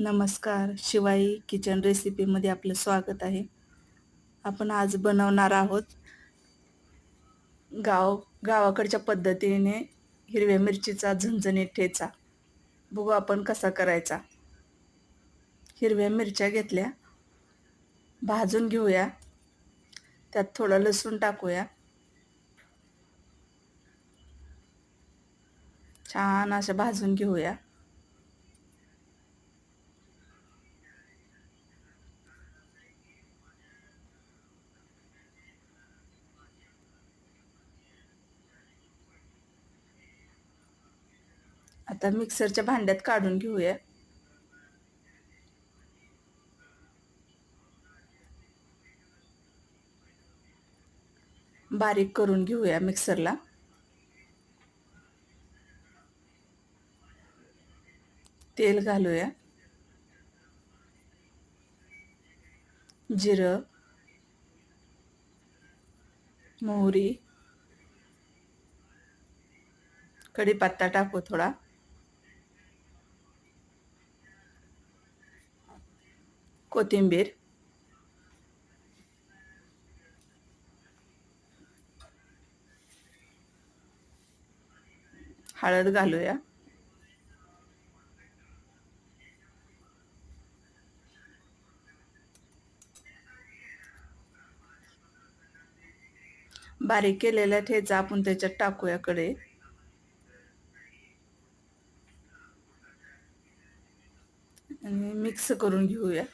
नमस्कार. शिवाई किचन रेसिपीमध्ये आपलं स्वागत आहे. आपण आज बनवणार आहोत गावाकडच्या पद्धतीने हिरव्या मिरचीचा झणझणीत ठेचा. बघू आपण कसा करायचा. हिरव्या मिरच्या घेतल्या, भाजून घेऊया. त्यात थोडं लसूण टाकूया. छान अशा भाजून घेऊया. आता मिक्सरच्या भांड्यात काढून घेऊया. बारीक करून घेऊया मिक्सरला. तेल घालूया. जिरं, मोहरी, कढीपत्ता टाकू थोडा. कोथिंबीर, हळद घालूया. बारीक केलेला ठेचा आपण त्याच्यात टाकूया कढईत. आणि मिक्स करून घेऊया.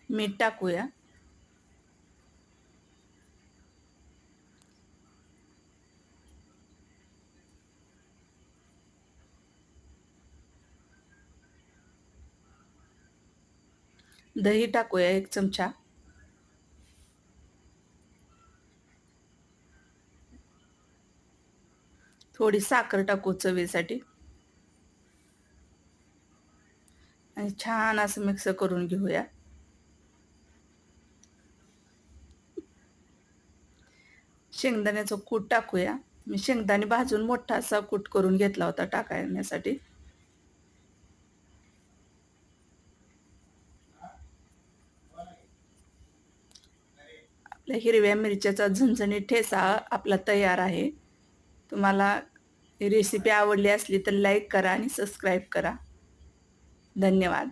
मीठ टाकूया. दही टाकूया 1 चमचा. थोडी साखर टाकू चवीसाठी. आणि छान असं मिक्स करून घेऊया. शेंगदाण्याचं कूट टाकूया. मी शेंगदाणे भाजून मोठा असा कूट करून घेतला होता टाकण्यासाठी. आपल्या हिरव्या मिरच्याचा झणझणीत ठेचा आपला तयार आहे. तुम्हाला ही रेसिपी आवडली असली तर लाईक करा आणि सबस्क्राईब करा. धन्यवाद.